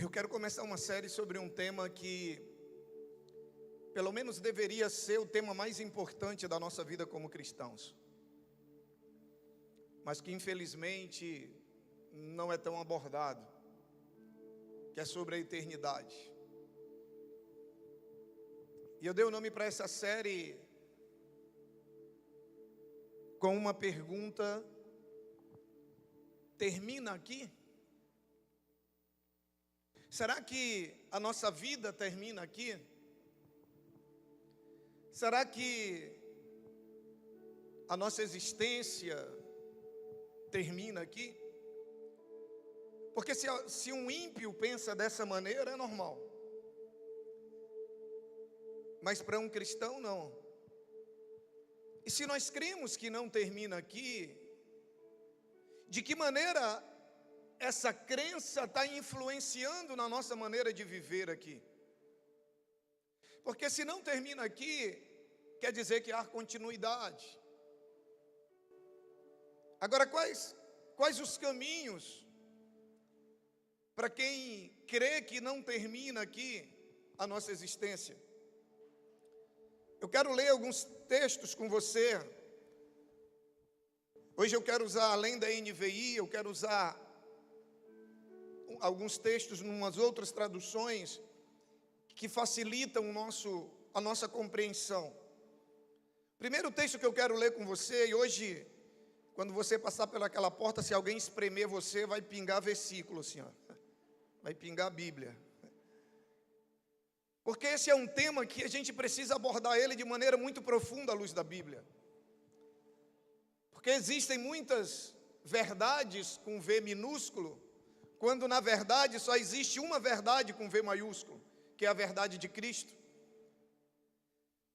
Eu quero começar uma série sobre um tema que, pelo menos, deveria ser o tema mais importante da nossa vida como cristãos, mas que, infelizmente, não é tão abordado, que é sobre a eternidade. E eu dei o nome para essa série com uma pergunta: termina aqui? Será que a nossa vida termina aqui? Será que a nossa existência termina aqui? Porque se um ímpio pensa dessa maneira, é normal. Mas para um cristão, não. E se nós cremos que não termina aqui, de que maneira essa crença está influenciando na nossa maneira de viver aqui? Porque se não termina aqui, quer dizer que há continuidade. Agora, quais os caminhos para quem crê que não termina aqui a nossa existência? Eu quero ler alguns textos com você. Hoje eu quero usar, além da NVI, eu quero usar alguns textos em umas outras traduções que facilitam a nossa compreensão. Primeiro texto que eu quero ler com você, e hoje, quando você passar pelaquela porta, se alguém espremer você, vai pingar versículo assim, ó. Vai pingar a Bíblia. Porque esse é um tema que a gente precisa abordar ele de maneira muito profunda à luz da Bíblia. Porque existem muitas verdades com V minúsculo, quando na verdade só existe uma verdade com V maiúsculo, que é a verdade de Cristo.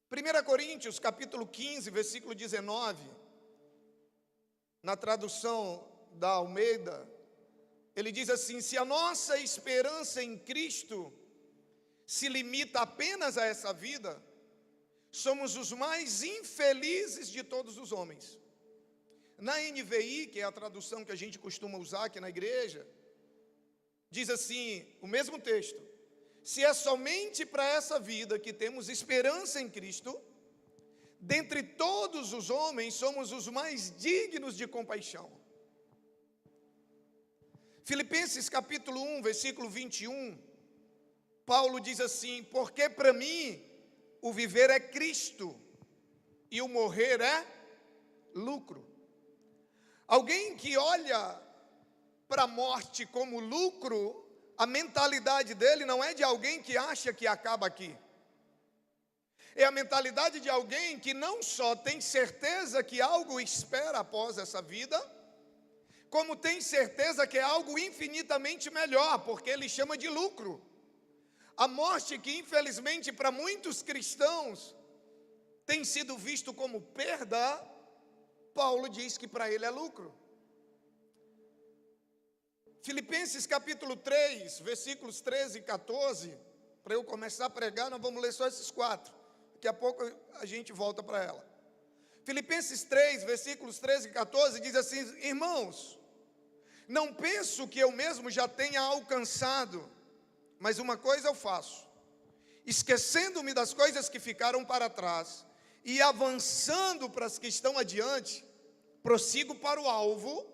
1 Coríntios capítulo 15, versículo 19, na tradução da Almeida, ele diz assim: se a nossa esperança em Cristo se limita apenas a essa vida, somos os mais infelizes de todos os homens. Na NVI, que é a tradução que a gente costuma usar aqui na igreja, diz assim, o mesmo texto: se é somente para essa vida que temos esperança em Cristo, dentre todos os homens somos os mais dignos de compaixão. Filipenses capítulo 1, versículo 21, Paulo diz assim: porque para mim o viver é Cristo e o morrer é lucro. Alguém que olha para a morte como lucro, a mentalidade dele não é de alguém que acha que acaba aqui. É a mentalidade de alguém que não só tem certeza que algo espera após essa vida, como tem certeza que é algo infinitamente melhor, porque ele chama de lucro. A morte, que infelizmente para muitos cristãos tem sido visto como perda, Paulo diz que para ele é lucro. Filipenses capítulo 3, versículos 13 e 14, para eu começar a pregar, nós vamos ler só esses 4, daqui a pouco a gente volta para ela. Filipenses 3, versículos 13 e 14, diz assim: irmãos, não penso que eu mesmo já tenha alcançado, mas uma coisa eu faço, esquecendo-me das coisas que ficaram para trás e avançando para as que estão adiante, prossigo para o alvo,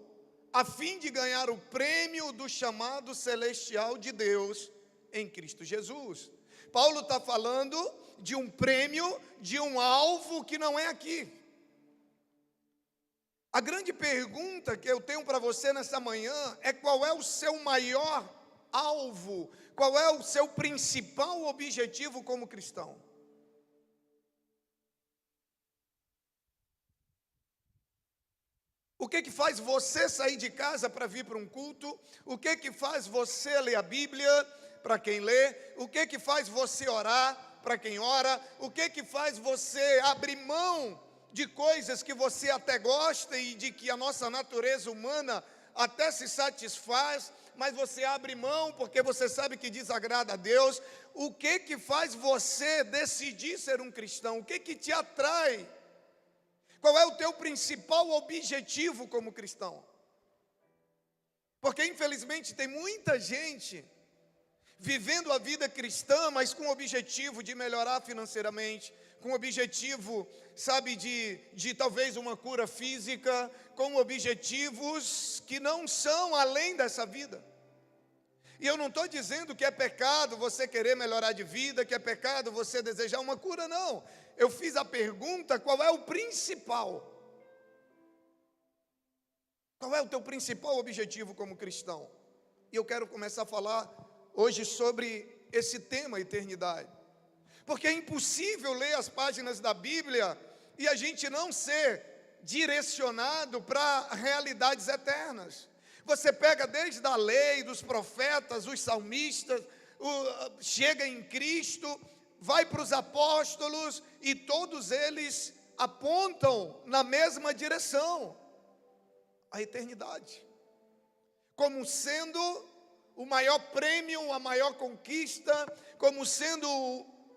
a fim de ganhar o prêmio do chamado celestial de Deus em Cristo Jesus. Paulo está falando de um prêmio, de um alvo que não é aqui. A grande pergunta que eu tenho para você nessa manhã é: qual é o seu maior alvo? Qual é o seu principal objetivo como cristão? O que faz você sair de casa para vir para um culto? O que faz você ler a Bíblia para quem lê? O que faz você orar para quem ora? O que faz você abrir mão de coisas que você até gosta e de que a nossa natureza humana até se satisfaz, mas você abre mão porque você sabe que desagrada a Deus? O que faz você decidir ser um cristão? O que te atrai? Qual é o teu principal objetivo como cristão? Porque infelizmente tem muita gente vivendo a vida cristã, mas com o objetivo de melhorar financeiramente, com o objetivo, sabe, de talvez uma cura física, com objetivos que não são além dessa vida. E eu não estou dizendo que é pecado você querer melhorar de vida, que é pecado você desejar uma cura, não. Eu fiz a pergunta, qual é o principal? Qual é o teu principal objetivo como cristão? E eu quero começar a falar hoje sobre esse tema, eternidade. Porque é impossível ler as páginas da Bíblia e a gente não ser direcionado para realidades eternas. Você pega desde a lei, dos profetas, os salmistas, chega em Cristo, vai para os apóstolos e todos eles apontam na mesma direção, a eternidade, como sendo o maior prêmio, a maior conquista, como sendo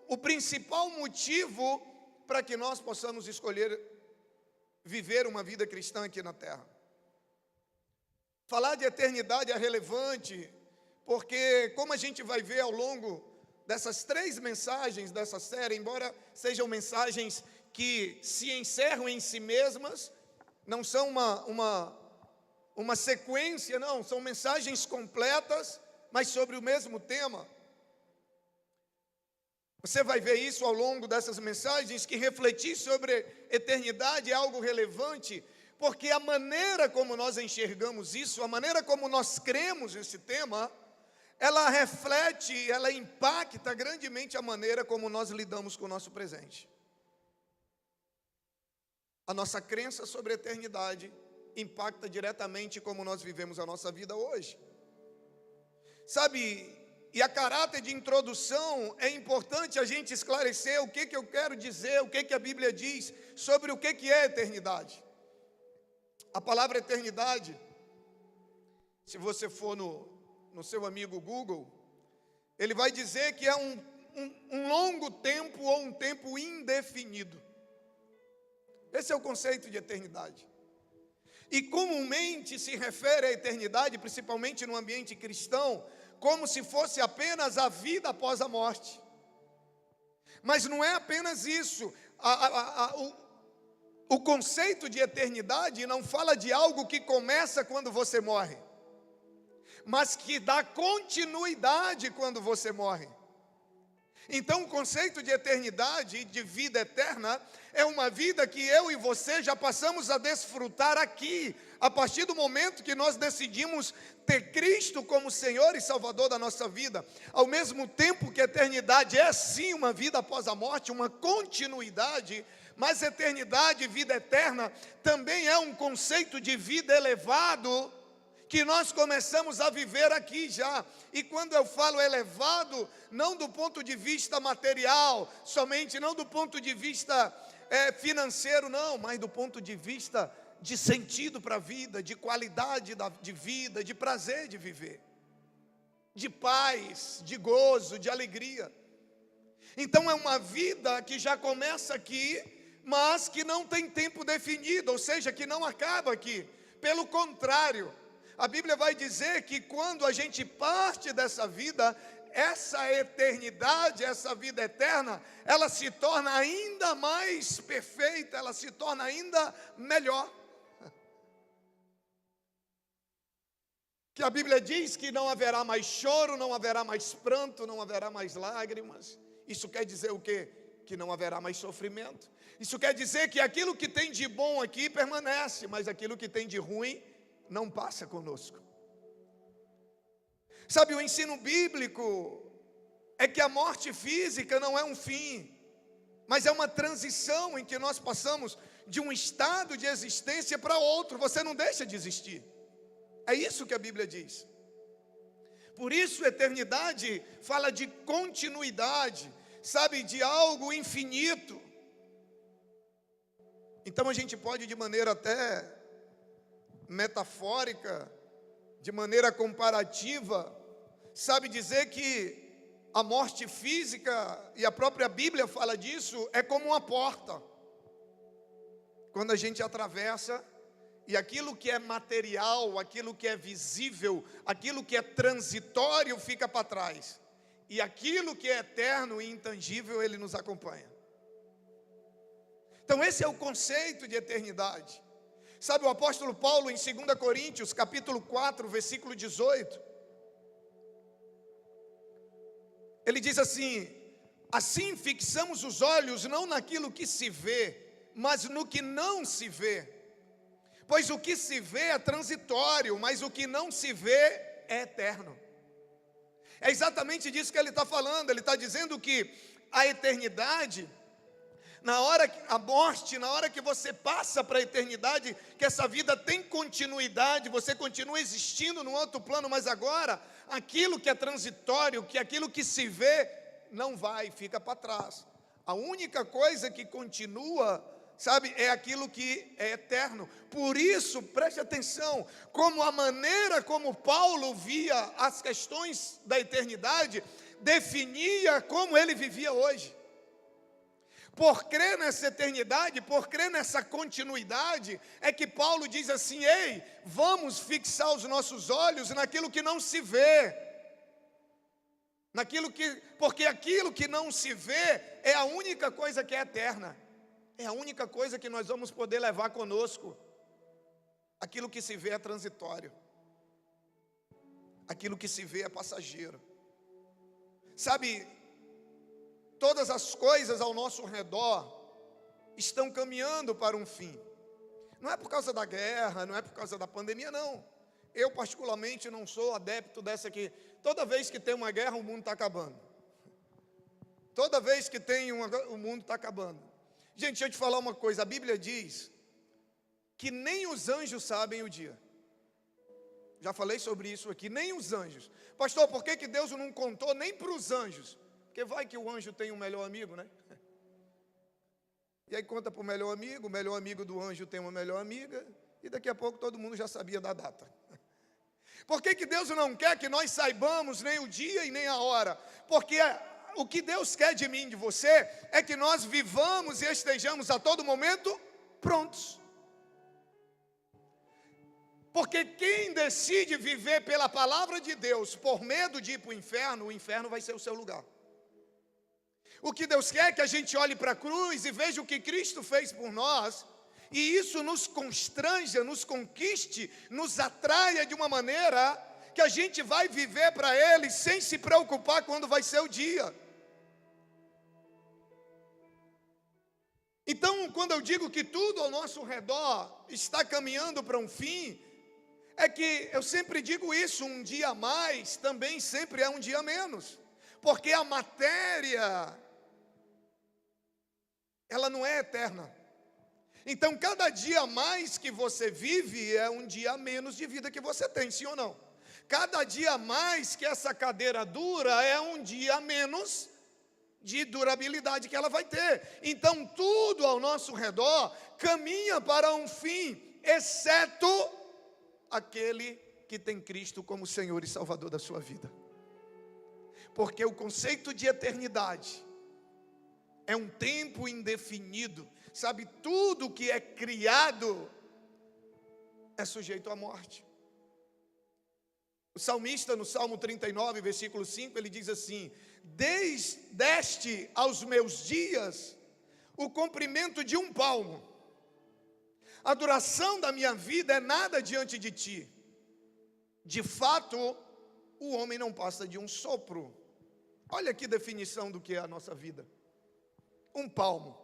o principal motivo para que nós possamos escolher viver uma vida cristã aqui na terra. Falar de eternidade é relevante, porque como a gente vai ver ao longo dessas 3 mensagens dessa série, embora sejam mensagens que se encerram em si mesmas, não são uma sequência, não, são mensagens completas, mas sobre o mesmo tema. Você vai ver isso ao longo dessas mensagens, que refletir sobre eternidade é algo relevante, porque a maneira como nós enxergamos isso, a maneira como nós cremos nesse tema, ela reflete, ela impacta grandemente a maneira como nós lidamos com o nosso presente. A nossa crença sobre a eternidade impacta diretamente como nós vivemos a nossa vida hoje. Sabe, e a caráter de introdução é importante a gente esclarecer o que eu quero dizer, o que a Bíblia diz sobre o que é eternidade. A palavra eternidade, se você for no seu amigo Google, ele vai dizer que é um longo tempo ou um tempo indefinido. Esse é o conceito de eternidade. E comumente se refere à eternidade, principalmente no ambiente cristão, como se fosse apenas a vida após a morte. Mas não é apenas isso. O conceito de eternidade não fala de algo que começa quando você morre, mas que dá continuidade quando você morre. Então o conceito de eternidade e de vida eterna é uma vida que eu e você já passamos a desfrutar aqui, a partir do momento que nós decidimos ter Cristo como Senhor e Salvador da nossa vida. Ao mesmo tempo que a eternidade é sim uma vida após a morte, uma continuidade, mas eternidade, vida eterna, também é um conceito de vida elevado, que nós começamos a viver aqui já. E quando eu falo elevado, não do ponto de vista material, somente não do ponto de vista financeiro, não, mas do ponto de vista de sentido para a vida, de qualidade de vida, de prazer de viver, de paz, de gozo, de alegria. Então é uma vida que já começa aqui, mas que não tem tempo definido, ou seja, que não acaba aqui. Pelo contrário, a Bíblia vai dizer que quando a gente parte dessa vida, essa eternidade, essa vida eterna, ela se torna ainda mais perfeita, ela se torna ainda melhor. Que a Bíblia diz que não haverá mais choro, não haverá mais pranto, não haverá mais lágrimas. Isso quer dizer o quê? Que não haverá mais sofrimento. Isso quer dizer que aquilo que tem de bom aqui permanece, mas aquilo que tem de ruim não passa conosco. Sabe, o ensino bíblico é que a morte física não é um fim, mas é uma transição em que nós passamos de um estado de existência para outro. Você não deixa de existir. É isso que a Bíblia diz. Por isso, eternidade fala de continuidade, sabe, de algo infinito. Então a gente pode, de maneira até metafórica, de maneira comparativa, sabe, dizer que a morte física, e a própria Bíblia fala disso, é como uma porta. Quando a gente atravessa, e aquilo que é material, aquilo que é visível, aquilo que é transitório fica para trás. e aquilo que é eterno e intangível, ele nos acompanha. Então esse é o conceito de eternidade. Sabe, o apóstolo Paulo em 2 Coríntios, capítulo 4, versículo 18, ele diz assim: assim fixamos os olhos não naquilo que se vê, mas no que não se vê. Pois o que se vê é transitório, mas o que não se vê é eterno. É exatamente disso que ele está falando. Ele está dizendo que a eternidade, na hora que a morte, na hora que você passa para a eternidade, que essa vida tem continuidade, você continua existindo num outro plano, mas agora aquilo que é transitório, que aquilo que se vê, não vai, fica para trás. A única coisa que continua, sabe, é aquilo que é eterno. Por isso, preste atenção, como a maneira como Paulo via as questões da eternidade, definia como ele vivia hoje. Por crer nessa eternidade, por crer nessa continuidade, é que Paulo diz assim: ei, vamos fixar os nossos olhos naquilo que não se vê. Porque aquilo que não se vê é a única coisa que é eterna. É a única coisa que nós vamos poder levar conosco. Aquilo que se vê é transitório. Aquilo que se vê é passageiro. Sabe, todas as coisas ao nosso redor estão caminhando para um fim. Não é por causa da guerra, não é por causa da pandemia, não. Eu particularmente não sou adepto dessa aqui. Toda vez que tem uma guerra, o mundo está acabando. Toda vez que tem o mundo está acabando. Gente, deixa eu te falar uma coisa. A Bíblia diz que nem os anjos sabem o dia. Já falei sobre isso aqui, nem os anjos. Pastor, por que Deus não contou nem para os anjos? Porque vai que o anjo tem um melhor amigo, né? E aí conta para o melhor amigo do anjo tem uma melhor amiga, e daqui a pouco todo mundo já sabia da data. Por que Deus não quer que nós saibamos nem o dia e nem a hora? Porque o que Deus quer de mim e de você é que nós vivamos e estejamos a todo momento prontos. Porque quem decide viver pela palavra de Deus por medo de ir para o inferno vai ser o seu lugar. O que Deus quer é que a gente olhe para a cruz e veja o que Cristo fez por nós, e isso nos constranja, nos conquiste, nos atraia de uma maneira que a gente vai viver para Ele sem se preocupar quando vai ser o dia. Então, quando eu digo que tudo ao nosso redor está caminhando para um fim, é que eu sempre digo isso: um dia a mais também sempre é um dia a menos, porque a matéria, ela não é eterna. Então, cada dia a mais que você vive é um dia a menos de vida que você tem, sim ou não? Cada dia a mais que essa cadeira dura é um dia a menos de durabilidade que ela vai ter. Então, tudo ao nosso redor caminha para um fim, exceto aquele que tem Cristo como Senhor e Salvador da sua vida. Porque o conceito de eternidade é um tempo indefinido. Sabe, tudo que é criado é sujeito à morte. O salmista, no Salmo 39, versículo 5, ele diz assim: deste aos meus dias o comprimento de um palmo. A duração da minha vida é nada diante de ti. De fato, o homem não passa de um sopro. Olha que definição do que é a nossa vida. Um palmo.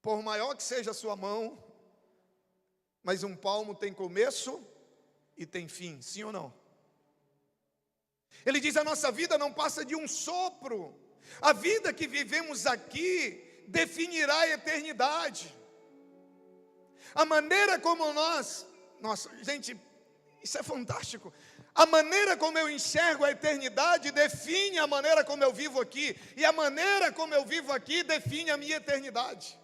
Por maior que seja a sua mão, mas um palmo tem começo e tem fim, sim ou não? Ele diz: a nossa vida não passa de um sopro. A vida que vivemos aqui definirá a eternidade. A maneira como nossa, gente, isso é fantástico. A maneira como eu enxergo a eternidade define a maneira como eu vivo aqui, e a maneira como eu vivo aqui define a minha eternidade.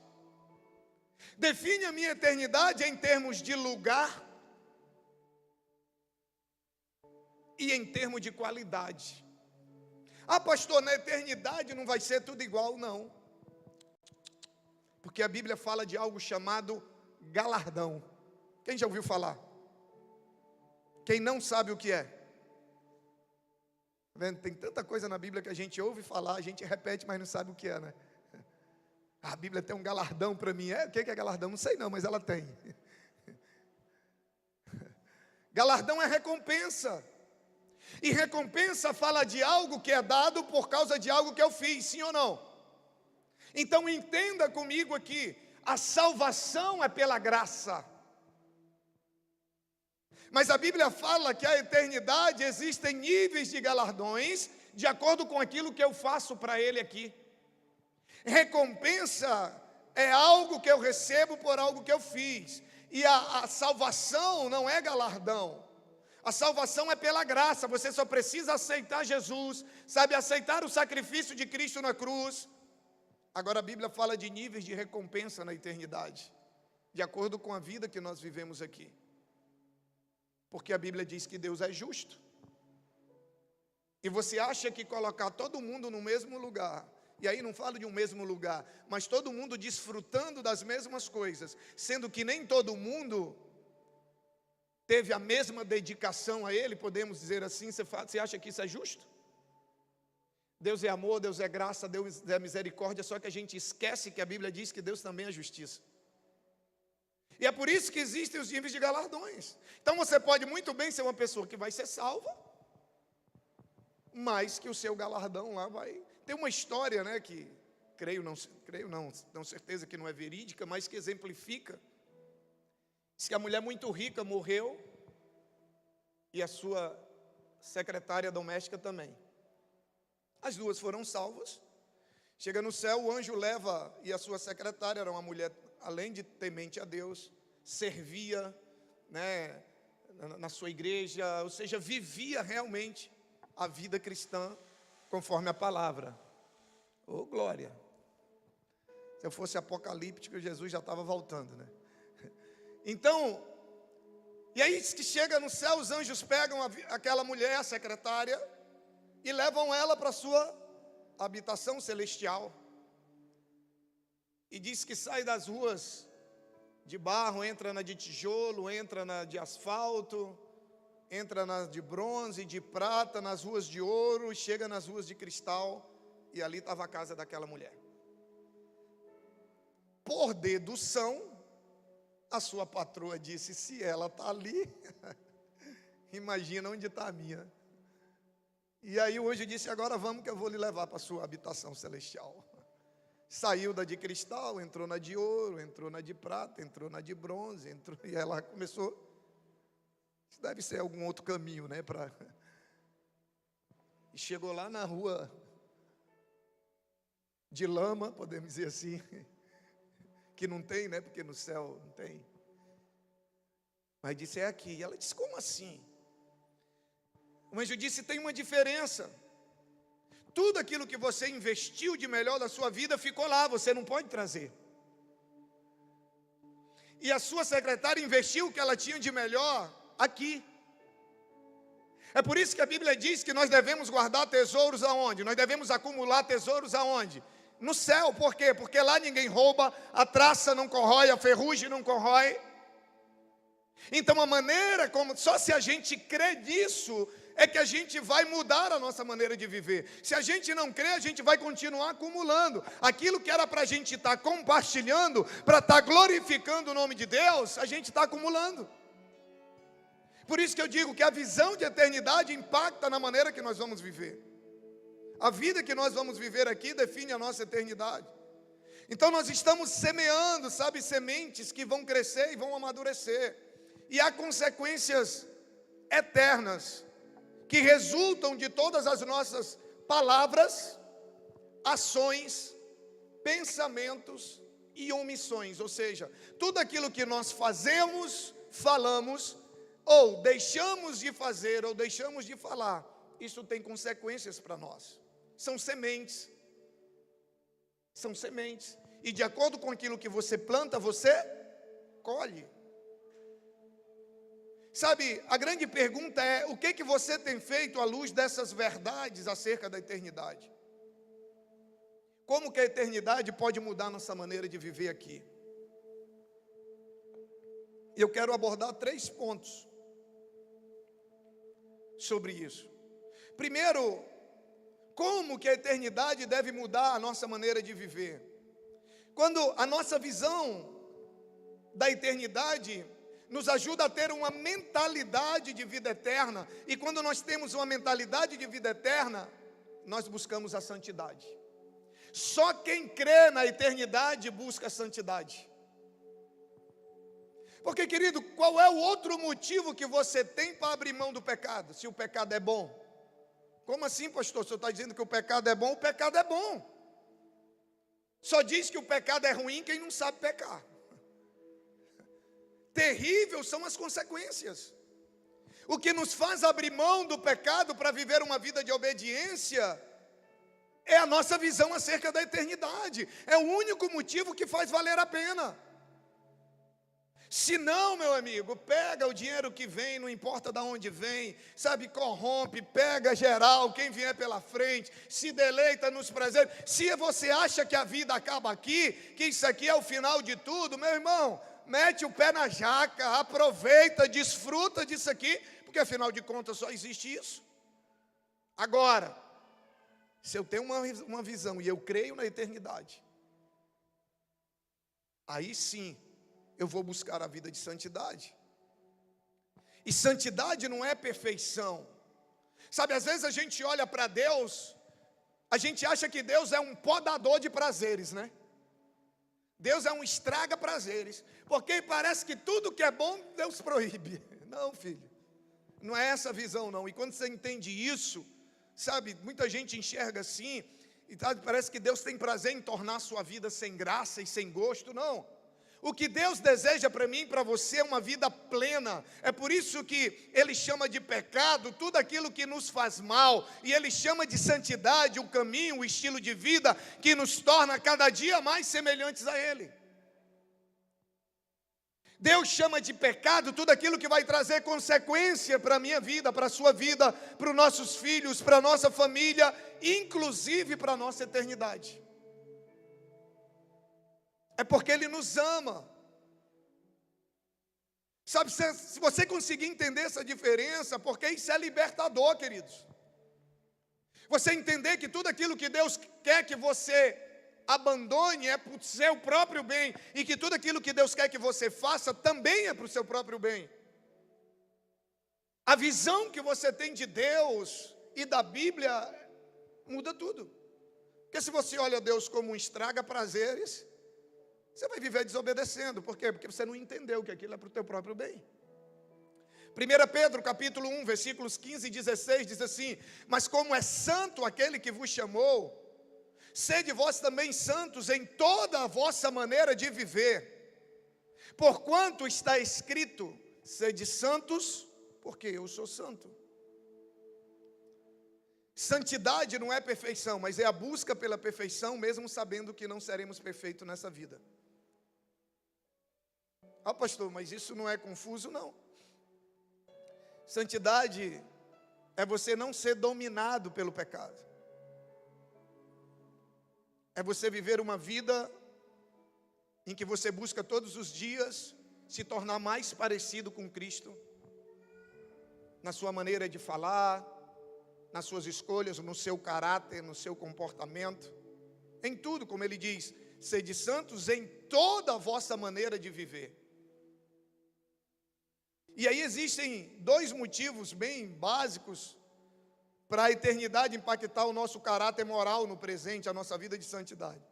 Define a minha eternidade em termos de lugar e em termos de qualidade. Ah, pastor, na eternidade não vai ser tudo igual, não. Porque a Bíblia fala de algo chamado galardão. Quem já ouviu falar? Quem não sabe o que é? Vendo? Tem tanta coisa na Bíblia que a gente ouve falar, a gente repete, mas não sabe o que é, né? A Bíblia tem um galardão para mim. O que é galardão? Não sei não, mas ela tem. Galardão é recompensa. E recompensa fala de algo que é dado por causa de algo que eu fiz, sim ou não? Então entenda comigo aqui, a salvação é pela graça. Mas a Bíblia fala que a eternidade existem níveis de galardões de acordo com aquilo que eu faço para Ele aqui. Recompensa é algo que eu recebo por algo que eu fiz. E a salvação não é galardão. A salvação é pela graça. Você só precisa aceitar Jesus, sabe, aceitar o sacrifício de Cristo na cruz. Agora a Bíblia fala de níveis de recompensa na eternidade, de acordo com a vida que nós vivemos aqui. Porque a Bíblia diz que Deus é justo. E você acha que colocar todo mundo no mesmo lugar, e aí não falo de um mesmo lugar, mas todo mundo desfrutando das mesmas coisas, sendo que nem todo mundo teve a mesma dedicação a Ele, podemos dizer assim, você acha que isso é justo? Deus é amor, Deus é graça, Deus é misericórdia, só que a gente esquece que a Bíblia diz que Deus também é justiça. E é por isso que existem os níveis de galardões. Então você pode muito bem ser uma pessoa que vai ser salva, mas que o seu galardão lá vai... Tem uma história, né, que tenho certeza que não é verídica, mas que exemplifica. Diz que a mulher muito rica morreu e a sua secretária doméstica também. As duas foram salvas. Chega no céu, o anjo leva, e a sua secretária era uma mulher, além de temente a Deus, servia, né, na sua igreja, ou seja, vivia realmente a vida cristã conforme a palavra. Oh, glória! Se eu fosse apocalíptico, Jesus já estava voltando, né? Então, e aí que chega no céu, os anjos pegam aquela mulher, a secretária, e levam ela para a sua habitação celestial. E diz que sai das ruas de barro, entra na de tijolo, entra na de asfalto, entra na de bronze, de prata, nas ruas de ouro, e chega nas ruas de cristal, e ali estava a casa daquela mulher. Por dedução, a sua patroa disse, se ela está ali, imagina onde está a minha. E aí o anjo disse, agora vamos que eu vou lhe levar para a sua habitação celestial. Saiu da de cristal, entrou na de ouro, entrou na de prata, entrou na de bronze, entrou, e ela começou, isso deve ser algum outro caminho, né? E chegou lá na rua de lama, podemos dizer assim, que não tem, né? Porque no céu não tem. Mas disse, é aqui. E ela disse, como assim? O anjo disse, tem uma diferença. Tudo aquilo que você investiu de melhor da sua vida ficou lá, você não pode trazer. E a sua secretária investiu o que ela tinha de melhor aqui. É por isso que a Bíblia diz que nós devemos guardar tesouros aonde? Nós devemos acumular tesouros aonde? No céu. Por quê? Porque lá ninguém rouba, a traça não corrói, a ferrugem não corrói. Então a maneira como, só se a gente crê nisso, é que a gente vai mudar a nossa maneira de viver. Se a gente não crê, a gente vai continuar acumulando. Aquilo que era para a gente estar compartilhando, para estar glorificando o nome de Deus, a gente está acumulando. Por isso que eu digo que a visão de eternidade impacta na maneira que nós vamos viver. A vida que nós vamos viver aqui define a nossa eternidade. Então nós estamos semeando, sabe, sementes que vão crescer e vão amadurecer. E há consequências eternas que resultam de todas as nossas palavras, ações, pensamentos e omissões. Ou seja, tudo aquilo que nós fazemos, falamos, ou deixamos de fazer, ou deixamos de falar, isso tem consequências para nós. São sementes. São sementes. E de acordo com aquilo que você planta, você colhe. Sabe, a grande pergunta é, o que você tem feito à luz dessas verdades acerca da eternidade? Como que a eternidade pode mudar nossa maneira de viver aqui? Eu quero abordar 3 pontos sobre isso. Primeiro, como que a eternidade deve mudar a nossa maneira de viver? Quando a nossa visão da eternidade nos ajuda a ter uma mentalidade de vida eterna, e quando nós temos uma mentalidade de vida eterna, nós buscamos a santidade. Só quem crê na eternidade busca a santidade. Porque, querido, qual é o outro motivo que você tem para abrir mão do pecado, se o pecado é bom? Como assim, pastor? O senhor está dizendo que o pecado é bom? O pecado é bom. Só diz que o pecado é ruim quem não sabe pecar. Terríveis são as consequências. O que nos faz abrir mão do pecado para viver uma vida de obediência é a nossa visão acerca da eternidade. É o único motivo que faz valer a pena. Se não, meu amigo, pega o dinheiro que vem, não importa de onde vem, sabe, corrompe, pega geral, quem vier pela frente, se deleita nos prazeres. Se você acha que a vida acaba aqui, que isso aqui é o final de tudo, meu irmão, mete o pé na jaca, aproveita, desfruta disso aqui, porque afinal de contas só existe isso. Agora, se eu tenho uma visão e eu creio na eternidade, aí sim, eu vou buscar a vida de santidade. E santidade não é perfeição. Sabe, às vezes a gente olha para Deus, a gente acha que Deus é um podador de prazeres, né? Deus é um estraga prazeres, porque parece que tudo que é bom, Deus proíbe. Não, filho, não é essa a visão não. E quando você entende isso, sabe, muita gente enxerga assim, e parece que Deus tem prazer em tornar a sua vida sem graça e sem gosto. Não. O que Deus deseja para mim e para você é uma vida plena. É por isso que Ele chama de pecado tudo aquilo que nos faz mal, e Ele chama de santidade o caminho, o estilo de vida que nos torna cada dia mais semelhantes a Ele. Deus chama de pecado tudo aquilo que vai trazer consequência para a minha vida, para a sua vida, para os nossos filhos, para a nossa família, inclusive para a nossa eternidade. É porque Ele nos ama. Sabe, se você conseguir entender essa diferença, porque isso é libertador, queridos. Você entender que tudo aquilo que Deus quer que você abandone é para o seu próprio bem, e que tudo aquilo que Deus quer que você faça também é para o seu próprio bem. A visão que você tem de Deus e da Bíblia muda tudo. Porque se você olha Deus como um estraga prazeres, você vai viver desobedecendo. Por quê? Porque você não entendeu que aquilo é para o teu próprio bem. 1 Pedro capítulo 1, versículos 15 e 16 diz assim: mas como é santo aquele que vos chamou, sede vós também santos em toda a vossa maneira de viver, porquanto está escrito: sede santos, porque eu sou santo. Santidade não é perfeição, mas é a busca pela perfeição, mesmo sabendo que não seremos perfeitos nessa vida. Ah, pastor, mas isso não é confuso? Não. Santidade é você não ser dominado pelo pecado. É você viver uma vida em que você busca todos os dias se tornar mais parecido com Cristo, na sua maneira de falar, nas suas escolhas, no seu caráter, no seu comportamento, em tudo, como ele diz, sede santos em toda a vossa maneira de viver. E aí existem dois motivos bem básicos para a eternidade impactar o nosso caráter moral no presente, a nossa vida de santidade.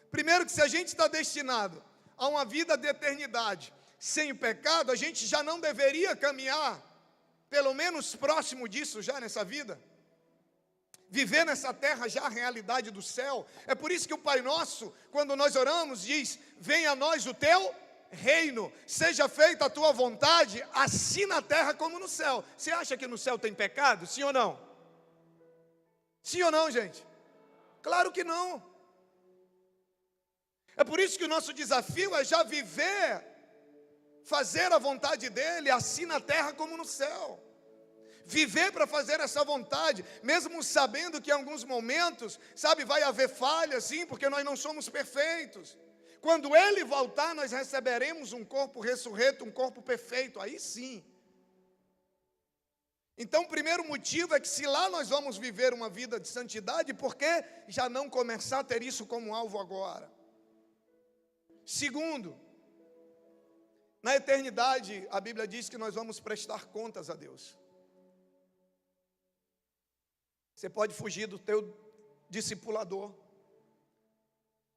Primeiro, que se a gente está destinado a uma vida de eternidade sem o pecado, a gente já não deveria caminhar, pelo menos próximo disso já nessa vida. Viver nessa terra já a realidade do céu. É por isso que o Pai Nosso, quando nós oramos, diz: venha a nós o teu reino, seja feita a tua vontade, assim na terra como no céu. Você acha que no céu tem pecado? Sim ou não? Sim ou não, gente? Claro que não. É por isso que o nosso desafio é já viver, fazer a vontade dEle, assim na terra como no céu. Viver para fazer essa vontade, mesmo sabendo que em alguns momentos, sabe, vai haver falhas, sim, porque nós não somos perfeitos. Quando Ele voltar, nós receberemos um corpo ressurreto, um corpo perfeito, aí sim. Então, o primeiro motivo é que se lá nós vamos viver uma vida de santidade, por que já não começar a ter isso como alvo agora? Segundo, na eternidade, a Bíblia diz que nós vamos prestar contas a Deus. Você pode fugir do teu discipulador,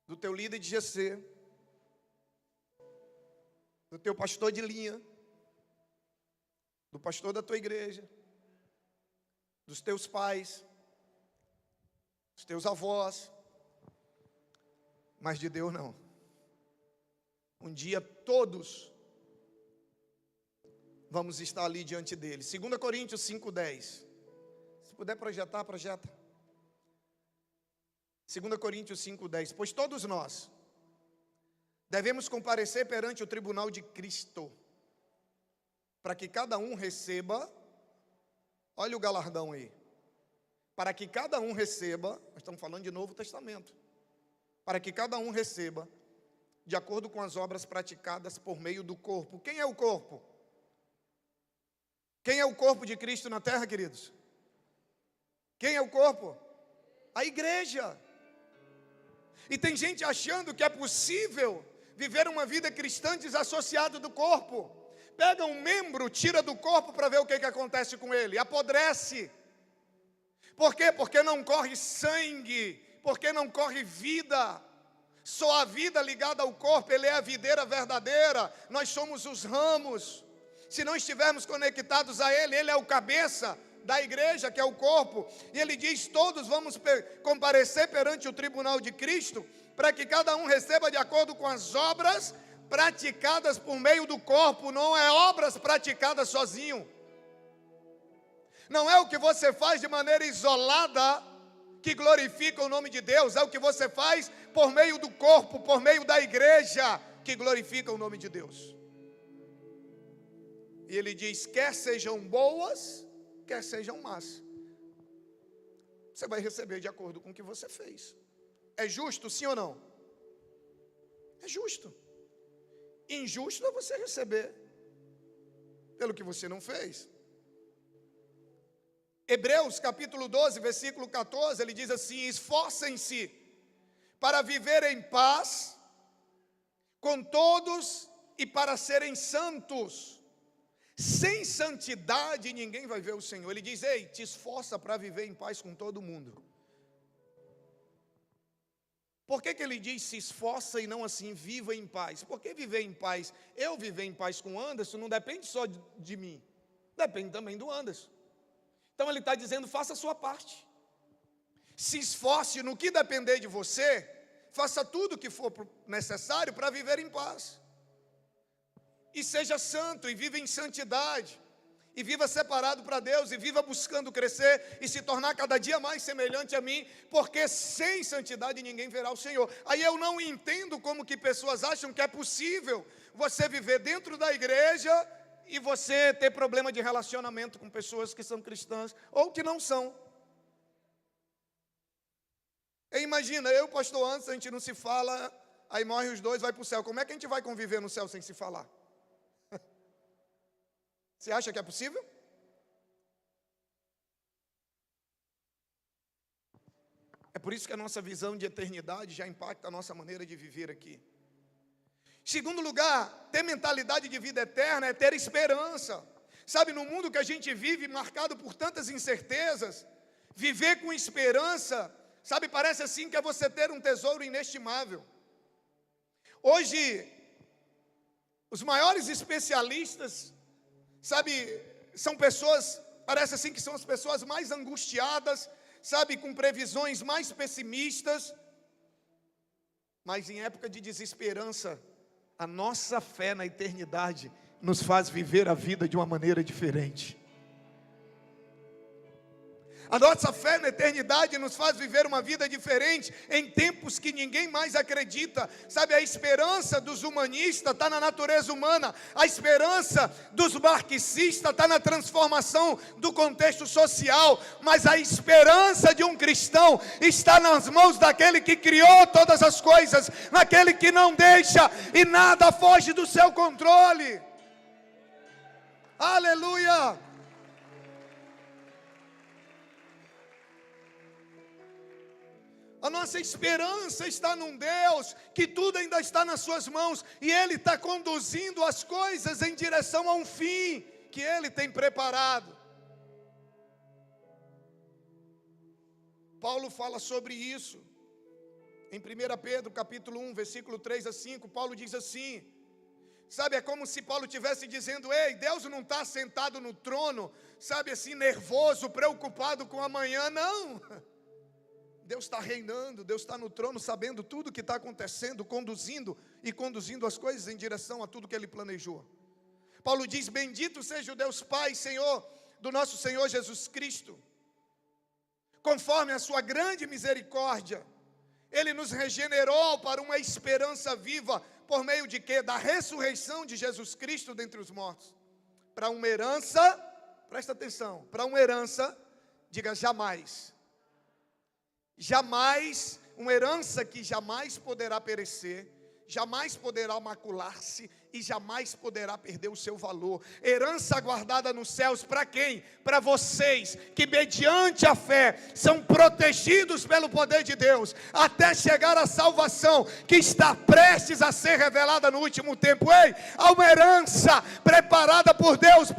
do teu líder de GC, do teu pastor de linha, do pastor da tua igreja, dos teus pais, dos teus avós, mas de Deus não. Um dia todos vamos estar ali diante dele. 2 Coríntios 5:10. Se puder projetar, projeta. 2 Coríntios 5:10. Pois todos nós devemos comparecer perante o tribunal de Cristo, para que cada um receba, olha o galardão aí, para que cada um receba, nós estamos falando de Novo Testamento, para que cada um receba, de acordo com as obras praticadas por meio do corpo. Quem é o corpo? Quem é o corpo de Cristo na terra, queridos? Quem é o corpo? A igreja. E tem gente achando que é possível viver uma vida cristã desassociado do corpo. Pega um membro, tira do corpo para ver o que acontece com ele. Apodrece. Por quê? Porque não corre sangue, porque não corre vida. Só a vida ligada ao corpo, ele é a videira verdadeira, nós somos os ramos. Se não estivermos conectados a ele, ele é o cabeça da igreja, que é o corpo. E ele diz, todos vamos comparecer perante o tribunal de Cristo, para que cada um receba de acordo com as obras praticadas por meio do corpo. Não é obras praticadas sozinho. Não é o que você faz de maneira isolada que glorifica o nome de Deus. É o que você faz por meio do corpo, por meio da igreja, que glorifica o nome de Deus. E ele diz, quer sejam boas, quer sejam más, você vai receber de acordo com o que você fez. É justo, sim ou não? É justo. Injusto é você receber pelo que você não fez. Hebreus capítulo 12, versículo 14, ele diz assim, esforcem-se para viver em paz com todos e para serem santos. Sem santidade ninguém vai ver o Senhor. Ele diz, ei, te esforça para viver em paz com todo mundo. Por que ele diz se esforça e não assim, viva em paz? Por que viver em paz? Eu viver em paz com o Anderson não depende só de mim, depende também do Anderson. Então ele está dizendo, faça a sua parte. Se esforce no que depender de você, faça tudo o que for necessário para viver em paz. E seja santo, e viva em santidade, e viva separado para Deus, e viva buscando crescer, e se tornar cada dia mais semelhante a mim, porque sem santidade ninguém verá o Senhor. Aí eu não entendo como que pessoas acham que é possível você viver dentro da igreja, e você ter problema de relacionamento com pessoas que são cristãs, ou que não são. E imagina, eu e o pastor Anderson, a gente não se fala, aí morre os dois, vai para o céu. Como é que a gente vai conviver no céu sem se falar? Você acha que é possível? É por isso que a nossa visão de eternidade já impacta a nossa maneira de viver aqui. Segundo lugar, ter mentalidade de vida eterna é ter esperança. Sabe, no mundo que a gente vive, marcado por tantas incertezas, viver com esperança, sabe, parece assim que é você ter um tesouro inestimável. Hoje, os maiores especialistas, sabe, são pessoas, parece assim que são as pessoas mais angustiadas, sabe, com previsões mais pessimistas, mas em época de desesperança, a nossa fé na eternidade nos faz viver a vida de uma maneira diferente. A nossa fé na eternidade nos faz viver uma vida diferente em tempos que ninguém mais acredita. Sabe, a esperança dos humanistas está na natureza humana. A esperança dos marxistas está na transformação do contexto social. Mas a esperança de um cristão está nas mãos daquele que criou todas as coisas, naquele que não deixa e nada foge do seu controle. Aleluia! A nossa esperança está num Deus que tudo ainda está nas suas mãos, e Ele está conduzindo as coisas em direção a um fim que Ele tem preparado. Paulo fala sobre isso em 1 Pedro capítulo 1, versículo 3 a 5. Paulo diz assim, sabe, é como se Paulo estivesse dizendo, ei, Deus não está sentado no trono, sabe assim, nervoso, preocupado com amanhã, não. Deus está reinando, Deus está no trono, sabendo tudo o que está acontecendo, conduzindo as coisas em direção a tudo que Ele planejou. Paulo diz, bendito seja o Deus Pai, Senhor, do nosso Senhor Jesus Cristo, conforme a sua grande misericórdia, Ele nos regenerou para uma esperança viva, por meio de quê? Da ressurreição de Jesus Cristo dentre os mortos, para uma herança, presta atenção, para uma herança, diga jamais, jamais, uma herança que jamais poderá perecer, jamais poderá macular-se e jamais poderá perder o seu valor. Herança guardada nos céus para quem? Para vocês que mediante a fé são protegidos pelo poder de Deus até chegar à salvação que está prestes a ser revelada no último tempo. Ei, há uma herança preparada por Deus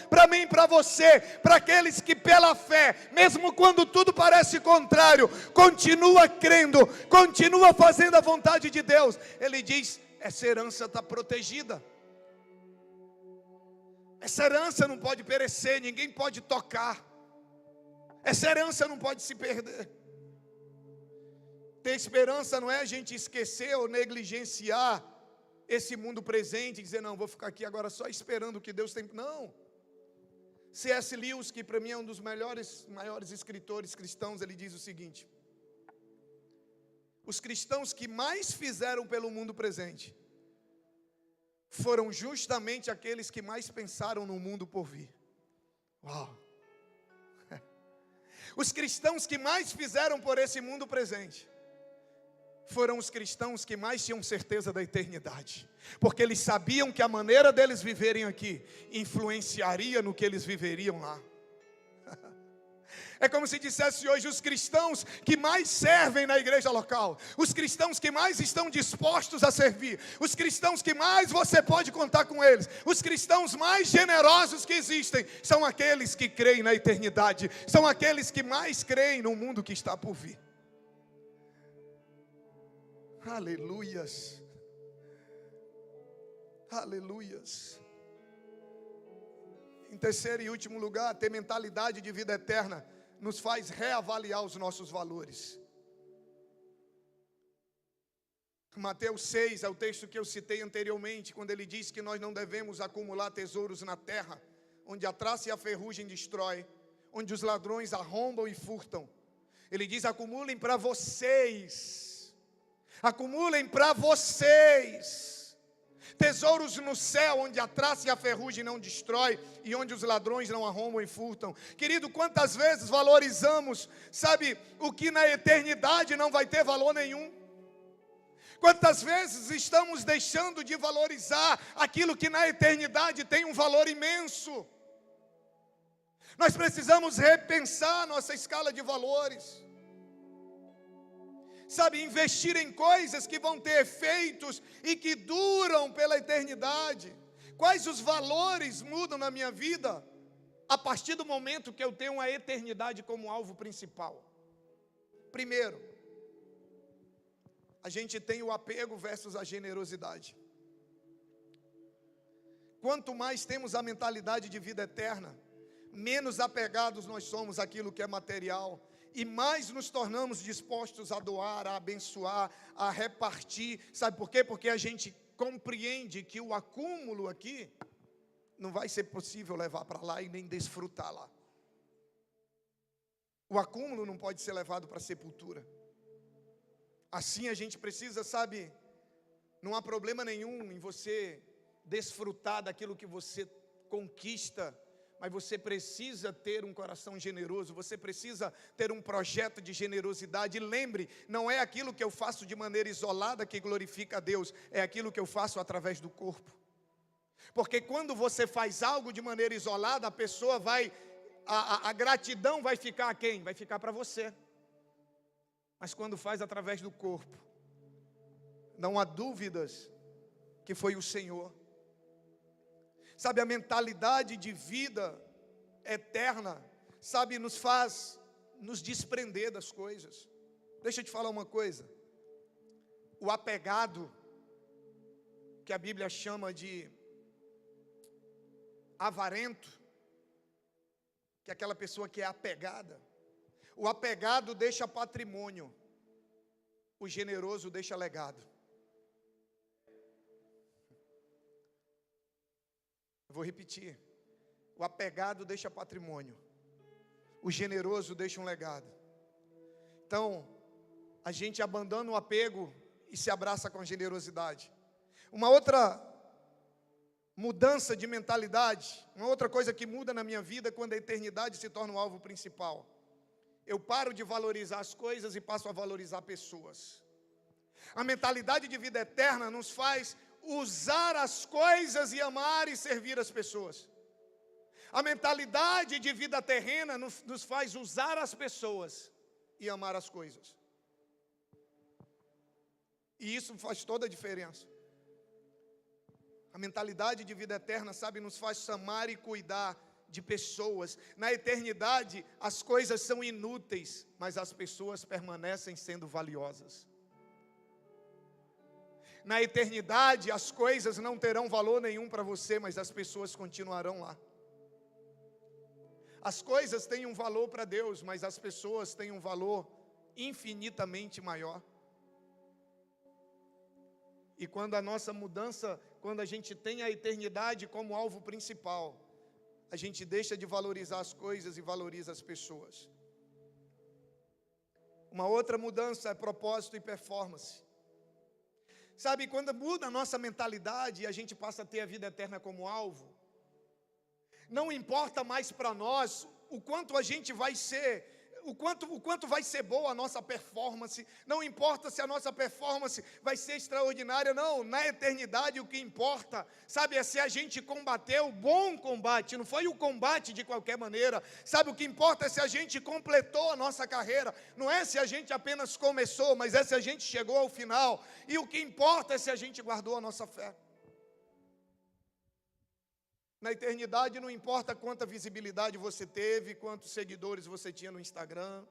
para mim e para você, para aqueles que pela fé, mesmo quando tudo parece contrário, continua crendo, continua fazendo a vontade de Deus. Ele diz, essa herança está protegida. Essa herança não pode perecer, ninguém pode tocar. Essa herança não pode se perder. Ter esperança não é a gente esquecer ou negligenciar esse mundo presente e dizer, não, vou ficar aqui agora só esperando o que Deus tem. Não. C.S. Lewis, que para mim é um dos maiores escritores cristãos, ele diz o seguinte: os cristãos que mais fizeram pelo mundo presente foram justamente aqueles que mais pensaram no mundo por vir. Uau! Os cristãos que mais fizeram por esse mundo presente foram os cristãos que mais tinham certeza da eternidade, porque eles sabiam que a maneira deles viverem aqui influenciaria no que eles viveriam lá. É como se dissesse hoje, os cristãos que mais servem na igreja local, os cristãos que mais estão dispostos a servir, os cristãos que mais você pode contar com eles, os cristãos mais generosos que existem, são aqueles que creem na eternidade, são aqueles que mais creem no mundo que está por vir. Aleluias, aleluias. Em terceiro e último lugar, ter mentalidade de vida eterna nos faz reavaliar os nossos valores. Mateus 6 é o texto que eu citei anteriormente, quando ele diz que nós não devemos acumular tesouros na terra, onde a traça e a ferrugem destrói, onde os ladrões arrombam e furtam. Ele diz, acumulem para vocês, tesouros no céu, onde a traça e a ferrugem não destrói, e onde os ladrões não arrombam e furtam. Querido, quantas vezes valorizamos, sabe, o que na eternidade não vai ter valor nenhum? Quantas vezes estamos deixando de valorizar aquilo que na eternidade tem um valor imenso? Nós precisamos repensar nossa escala de valores. Sabe, investir em coisas que vão ter efeitos e que duram pela eternidade. Quais os valores mudam na minha vida a partir do momento que eu tenho a eternidade como alvo principal? Primeiro, a gente tem o apego versus a generosidade. Quanto mais temos a mentalidade de vida eterna, menos apegados nós somos àquilo que é material, e mais nos tornamos dispostos a doar, a abençoar, a repartir. Sabe por quê? Porque a gente compreende que o acúmulo aqui não vai ser possível levar para lá e nem desfrutar lá. O acúmulo não pode ser levado para a sepultura. Assim a gente precisa, sabe, não há problema nenhum em você desfrutar daquilo que você conquista, mas você precisa ter um coração generoso, você precisa ter um projeto de generosidade. E lembre, não é aquilo que eu faço de maneira isolada que glorifica a Deus, é aquilo que eu faço através do corpo. Porque quando você faz algo de maneira isolada, a pessoa vai, a gratidão vai ficar a quem? Vai ficar para você. Mas quando faz através do corpo, não há dúvidas que foi o Senhor. Sabe, a mentalidade de vida eterna, sabe, nos faz nos desprender das coisas. Deixa eu te falar uma coisa. O apegado, que a Bíblia chama de avarento, que é aquela pessoa que é apegada. O apegado deixa patrimônio, o generoso deixa legado. Eu vou repetir. O apegado deixa patrimônio, o generoso deixa um legado. Então, a gente abandona o apego e se abraça com a generosidade. Uma outra mudança de mentalidade, uma outra coisa que muda na minha vida quando a eternidade se torna o alvo principal. Eu paro de valorizar as coisas e passo a valorizar pessoas. A mentalidade de vida eterna nos faz usar as coisas e amar e servir as pessoas. A mentalidade de vida terrena nos faz usar as pessoas e amar as coisas. E isso faz toda a diferença. A mentalidade de vida eterna, sabe, nos faz amar e cuidar de pessoas. Na eternidade, as coisas são inúteis, mas as pessoas permanecem sendo valiosas. Na eternidade, as coisas não terão valor nenhum para você, mas as pessoas continuarão lá. As coisas têm um valor para Deus, mas as pessoas têm um valor infinitamente maior. E quando a nossa mudança, quando a gente tem a eternidade como alvo principal, a gente deixa de valorizar as coisas e valoriza as pessoas. Uma outra mudança é propósito e performance. Sabe, quando muda a nossa mentalidade e a gente passa a ter a vida eterna como alvo, não importa mais para nós o quanto a gente vai ser, o quanto vai ser boa a nossa performance, não importa se a nossa performance vai ser extraordinária, não, na eternidade o que importa, sabe, é se a gente combateu o bom combate, não foi o combate de qualquer maneira, sabe, o que importa é se a gente completou a nossa carreira, não é se a gente apenas começou, mas é se a gente chegou ao final, e o que importa é se a gente guardou a nossa fé. Na eternidade não importa quanta visibilidade você teve, quantos seguidores você tinha no Instagram.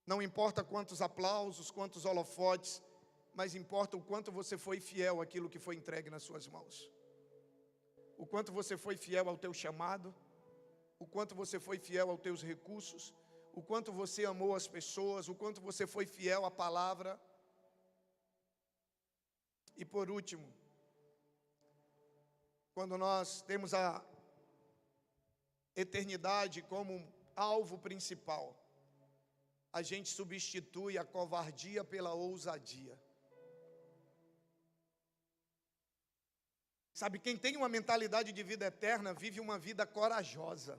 Não importa quantos aplausos, quantos holofotes, mas importa o quanto você foi fiel àquilo que foi entregue nas suas mãos. O quanto você foi fiel ao teu chamado, o quanto você foi fiel aos teus recursos, o quanto você amou as pessoas, o quanto você foi fiel à palavra. E por último, quando nós temos a eternidade como alvo principal, a gente substitui a covardia pela ousadia. Sabe, quem tem uma mentalidade de vida eterna vive uma vida corajosa.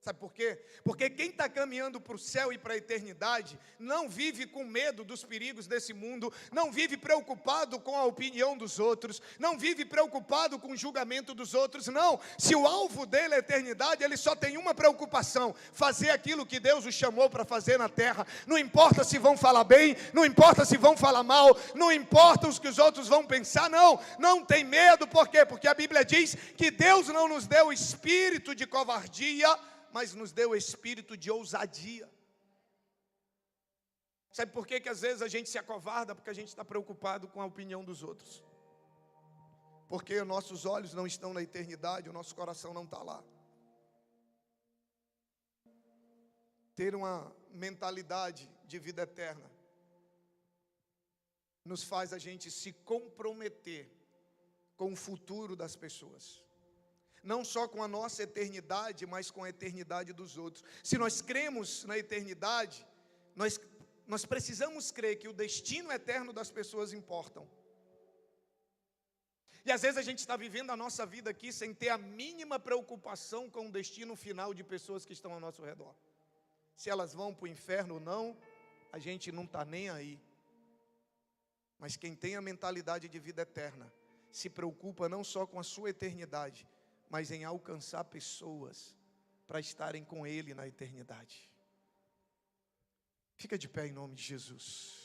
Sabe por quê? Porque quem está caminhando para o céu e para a eternidade não vive com medo dos perigos desse mundo, não vive preocupado com a opinião dos outros, não vive preocupado com o julgamento dos outros, não. Se o alvo dele é a eternidade, ele só tem uma preocupação: fazer aquilo que Deus o chamou para fazer na terra. Não importa se vão falar bem, não importa se vão falar mal, não importa o que os outros vão pensar, não tem medo. Por quê? Porque a Bíblia diz que Deus não nos deu espírito de covardia, mas nos deu espírito de ousadia. Sabe por que às vezes a gente se acovarda? Porque a gente está preocupado com a opinião dos outros. Porque nossos olhos não estão na eternidade, o nosso coração não está lá. Ter uma mentalidade de vida eterna nos faz a gente se comprometer com o futuro das pessoas. Não só com a nossa eternidade, mas com a eternidade dos outros. Se nós cremos na eternidade, nós precisamos crer que o destino eterno das pessoas importam. E às vezes a gente está vivendo a nossa vida aqui sem ter a mínima preocupação com o destino final de pessoas que estão ao nosso redor. Se elas vão para o inferno ou não, a gente não está nem aí. Mas quem tem a mentalidade de vida eterna, se preocupa não só com a sua eternidade, mas em alcançar pessoas para estarem com Ele na eternidade. Fica de pé em nome de Jesus.